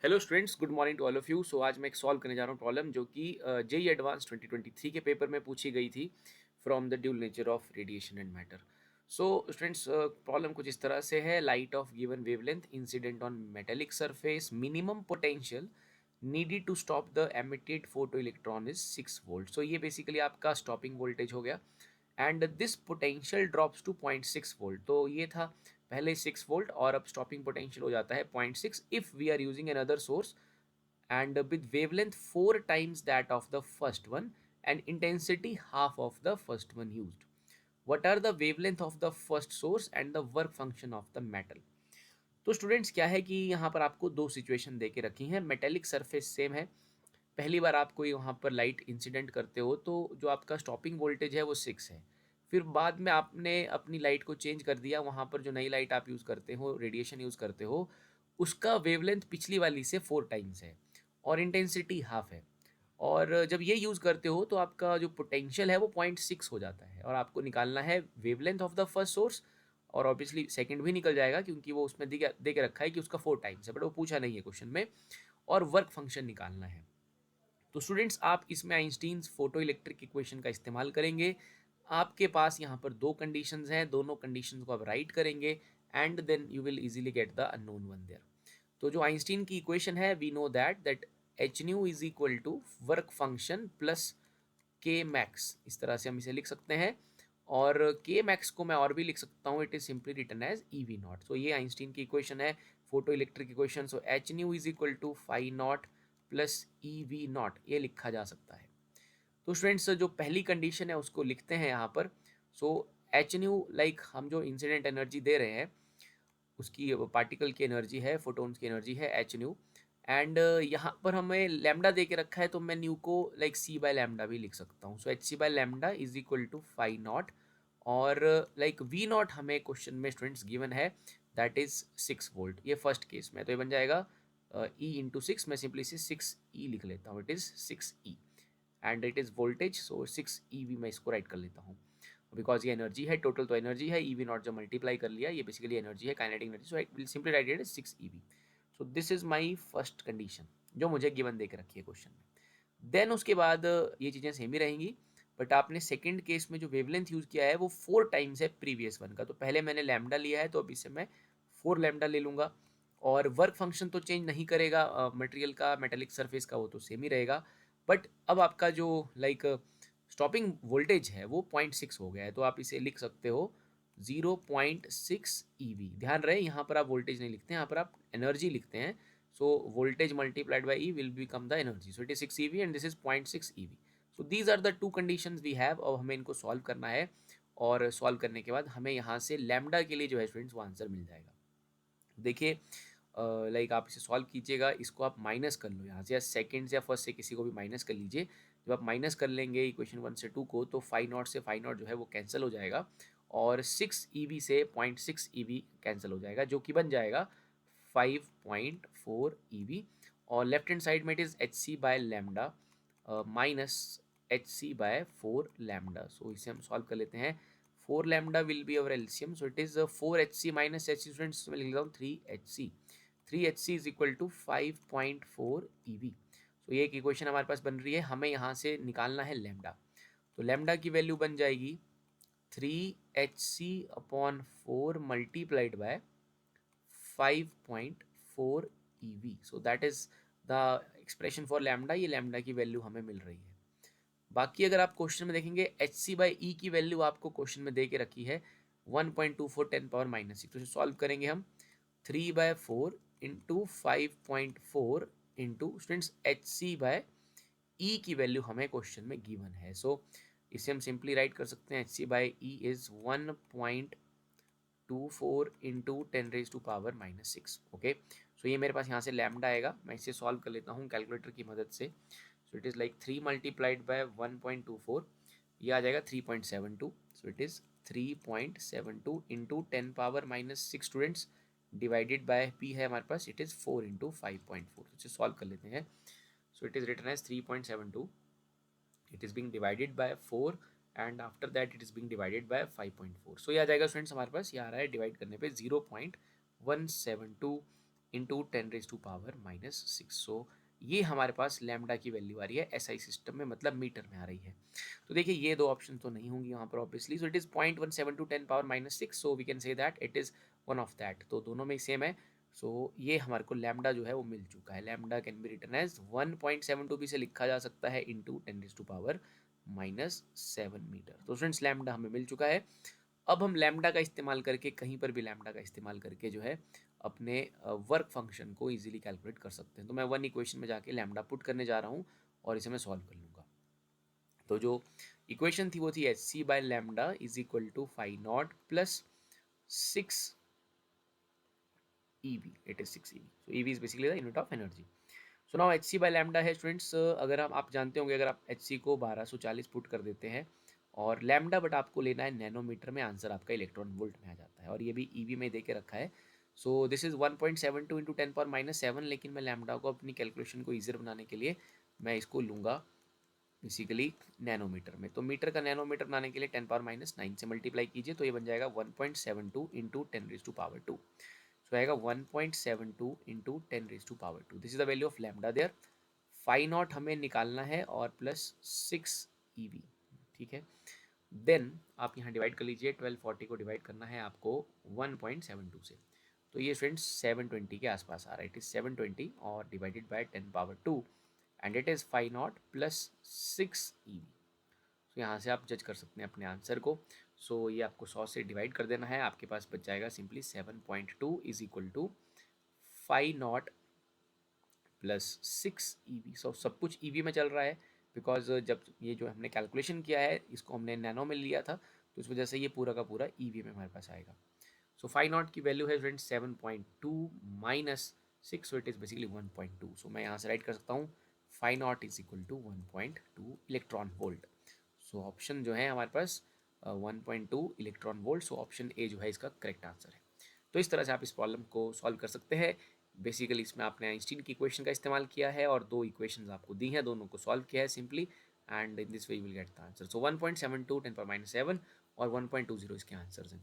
Hello students, good morning to all of you. So आज मैं एक सॉल्व करने जा रहा हूँ प्रॉब्लम जो कि जेई एडवांस 2023 के पेपर में पूछी गई थी from the dual nature of radiation and matter. So students, problem कुछ इस तरह से है। Light of given wavelength incident on metallic surface, minimum potential needed to stop the emitted photo electron is 6 volt. So ये basically आपका stopping voltage हो गया and this potential drops to 0.6 volt. तो ये था पहले 6 वोल्ट और अब स्टॉपिंग पोटेंशियल हो जाता है 0.6 if we are using another source and with wavelength 4 times that of the first one and intensity half of the first one used. What are the wavelength of the first source and the work function of the metal? तो students क्या है कि यहाँ पर आपको दो situation दे के रखी हैं। मेटेलिक सरफेस सेम है। पहली बार आप कोई वहाँ पर लाइट इंसिडेंट करते हो तो जो आपका स्टॉपिंग वोल्टेज है वो 6 है। फिर बाद में आपने अपनी लाइट को चेंज कर दिया, वहाँ पर जो नई लाइट आप यूज़ करते हो, रेडिएशन यूज़ करते हो, उसका वेवलेंथ पिछली वाली से 4 टाइम्स है और इंटेंसिटी हाफ है। और जब ये यूज़ करते हो तो आपका जो पोटेंशियल है वो 0.6 हो जाता है और आपको निकालना है wavelength of the first source. और ऑब्वियसली सेकंड भी निकल जाएगा क्योंकि वो उसमें दे के रखा है कि उसका 4 टाइम्स है, बट वो पूछा नहीं है क्वेश्चन में। और वर्क फंक्शन निकालना है। तो स्टूडेंट्स, आप इसमें आइंस्टीन्स फोटो इलेक्ट्रिक इक्वेशन का इस्तेमाल करेंगे। आपके पास यहाँ पर दो कंडीशंस हैं, दोनों कंडीशंस को आप राइट करेंगे and then you will easily get the unknown one there. तो जो आइंस्टीन की इक्वेशन है, we know that H nu is equal to work function plus K max, इस तरह से हम इसे लिख सकते हैं। और के मैक्स को मैं और भी लिख सकता हूँ, it is simply written as E V naught. So ये आइंस्टीन की इक्वेशन है, photo electric equation. So H nu is equal to phi naught plus E V naught, ये लिखा जा सकता है। तो स्टूडेंट्स, जो पहली कंडीशन है उसको लिखते हैं यहाँ पर। सो एच न्यू लाइक हम जो इंसिडेंट एनर्जी दे रहे हैं उसकी पार्टिकल की एनर्जी है, फोटोन्स की एनर्जी है एच न्यू। एंड यहाँ पर हमें लैम्डा दे के रखा है तो मैं न्यू को लाइक सी बाय लैम्डा भी लिख सकता हूँ। So H C by lambda is equal to phi naught. और लाइक वी नॉट हमें क्वेश्चन में स्टूडेंट्स गिवन है, दैट इज 6 वोल्ट। ये फर्स्ट केस में तो ये बन जाएगा ई इंटू सिक्स। मैं सिंपली से 6 ई लिख लेता हूँ, it is 6 E and it is voltage. So 6 E V मैं इसको राइट कर लेता हूँ बिकॉज ये एनर्जी है, टोटल तो एनर्जी है, ई वी नॉट जो मल्टीप्लाई कर लिया ये बेसिकली एनर्जी है, kinetic energy. So I will simply write it 6 E V. So this is my first condition जो मुझे गिवन दे के रखी है क्वेश्चन में। देन उसके बाद ये चीज़ें सेम ही रहेंगी, बट आपने सेकेंड केस में जो वेवलेंथ यूज़ किया है वो 4 टाइम्स है प्रीवियस वन का। तो पहले मैंने लैम्डा लिया है तो अब इसे मैं 4 लैम्डा ले लूँगा। और वर्क फंक्शन तो चेंज नहीं करेगा मटेरियल का, मेटेलिक सरफेस का, वो तो सेम ही रहेगा। बट अब आपका जो लाइक स्टॉपिंग वोल्टेज है वो 0.6 हो गया है, तो आप इसे लिख सकते हो 0.6 ई वी। ध्यान रहे यहाँ पर आप वोल्टेज नहीं लिखते हैं, यहाँ पर आप एनर्जी लिखते हैं। So voltage multiplied by E will become the energy. So it is 6 E V and this is 0.6 E V. So these are the two conditions we have. अब हमें इनको सॉल्व करना है और सॉल्व करने के बाद हमें यहाँ से लैम्डा के लिए जो है स्टूडेंट्स वो आंसर मिल जाएगा। देखिए, लाइक आप इसे सॉल्व कीजिएगा, इसको आप माइनस कर लो यहाँ से, या सेकंड से या फर्स्ट से किसी को भी माइनस कर लीजिए। जब आप माइनस कर लेंगे इक्वेशन 1 से 2 को तो फाई नॉट से फाई नॉट जो है वो कैंसिल हो जाएगा और 6 ई वी से 0.6 ई वी कैंसिल हो जाएगा, जो कि बन जाएगा 5.4 ई वी। और लेफ्ट हैंड साइड में it is H C by lambda minus H C by 4 lambda. So इसे हम सॉल्व कर लेते हैं। 4 lambda will be our LCM, so it is 4 H C minus H C. Students मैं लिख रहा हूँ 3 H C. 3 H C is equal to 5.4 E V. So ये एक इक्वेशन हमारे पास बन रही है। हमें यहाँ से निकालना है लैम्डा। तो लैम्डा की वैल्यू बन जाएगी 3 H C upon 4 multiplied by 5.4 E V. So that is the expression for lambda. ये लैम्डा की वैल्यू हमें मिल रही है। बाकी अगर आप क्वेश्चन में देखेंगे एच सी बाई ई की वैल्यू आपको क्वेश्चन में दे के रखी है 1.24 10 पावर -6। तो सॉल्व करेंगे हम 3/4 into 5.4 into students H C by E की वैल्यू हमें क्वेश्चन में गिवन है। सो इसे हम सिंपली राइट कर सकते हैं, H C by E is 1.24 into 10 raised to power -6। Okay, so ये मेरे पास यहाँ से लैम्डा आएगा। मैं इसे सॉल्व कर लेता हूँ कैलकुलेटर की मदद से। सो it is like 3 multiplied by 1.24, ये आ जाएगा 3.72। सो it is 3.72 into 10 power -6 students divided by P है हमारे पास, इट इज़ 4 इंटू 5.4। इसे सॉल्व कर लेते हैं। So it is written as 3.72, it is being divided by 4 and after that it is being divided by 5.4। सो ये आ जाएगा स्टूडेंट्स हमारे पास, ये आ रहा है डिवाइड करने पे 0.172 इंटू 10⁻⁻⁶। सो ये हमारे पास लैम्डा की वैल्यू आ रही है एसआई सिस्टम में, मतलब मीटर में आ रही है। तो देखिए ये दो ऑप्शन तो नहीं होंगी यहाँ पर obviously, so it is 0.17 to 10⁻�6, so we can say that it is one of that. तो दोनों में सेम है। सो ये हमारे को लैम्डा जो है वो मिल चुका है। Lambda can be written as 1.72 भी से लिखा जा सकता है इंटू 10⁻⁻7 मीटर। तो स्टूडेंट्स लैम्डा हमें मिल चुका है। अब हम लैम्डा का इस्तेमाल करके, कहीं पर भी लैम्डा का इस्तेमाल करके जो है अपने वर्क फंक्शन को इजीली कैलकुलेट कर सकते हैं। तो मैं वन इक्वेशन में जाके लैम्डा पुट करने जा रहा हूँ और इसे मैं सॉल्व कर लूँगा। तो जो इक्वेशन थी वो थी H C by lambda is equal to phi naught plus 6 EV, it is 6 EV. So EV is basically the unit of energy. So now HC by lambda है स्टूडेंट्स, अगर आप जानते होंगे, अगर आप HC को 1240 पुट कर देते हैं और लैम्डा बट आपको लेना है नैनोमीटर में, आंसर आपका इलेक्ट्रॉन वोल्ट में आ जाता है और ये भी EV में दे के रखा है। सो दिस इज 1.72 इंटू 10⁻⁷, लेकिन मैं लैम्डा को अपनी कैलकुलेशन को ईजियर बनाने के लिए मैं इसको लूँगा बेसिकली नैनोमीटर में। तो मीटर का नैनोमीटर बनाने के लिए 10⁻⁹ से मल्टीप्लाई कीजिए, तो ये बन जाएगा 1.72 इंटू 10⁻²। सो आएगा 1.72 into 10⁻²। This is the value of lambda there. Phi naught हमें निकालना है और प्लस 6 EV, ठीक है। देन आप यहाँ डिवाइड कर लीजिए, 1240 को डिवाइड करना है आपको 1.72 से, तो ये फ्रेंड्स 720 के आसपास आ रहा है। इट इज 720 और divided by 10⁻² and it is phi naught plus 6 EV। तो यहाँ से आप जज कर सकते हैं अपने आंसर को। सो ये आपको 100 से डिवाइड कर देना है, आपके पास बच जाएगा simply 7.2 is equal to phi naught plus 6 EV। So सब कुछ EV में चल रहा है बिकॉज जब ये जो हमने कैलकुलेशन किया है इसको हमने नैनो में लिया था, तो इस वजह से ये पूरा का पूरा EV में हमारे पास आएगा। सो फाई नॉट की वैल्यू है friends 7.2 minus 6, so it is basically 1.2। So मैं यहाँ से राइट कर सकता हूँ phi naught is equal to 1.2 electron volt. So option जो है हमारे पास 1.2 electron volt. So option A जो है इसका करेक्ट आंसर है। तो इस तरह से आप इस प्रॉब्लम को सॉल्व कर सकते हैं। बेसिकली इसमें आपने आइंस्टीन की इक्वेशन का इस्तेमाल किया है और दो इक्वेशंस आपको दी हैं, दोनों को सॉल्व किया है simply, and in this way you will get the answer. So 1.72 10⁻⁷ और 1.20 इसके आंसर्स हैं।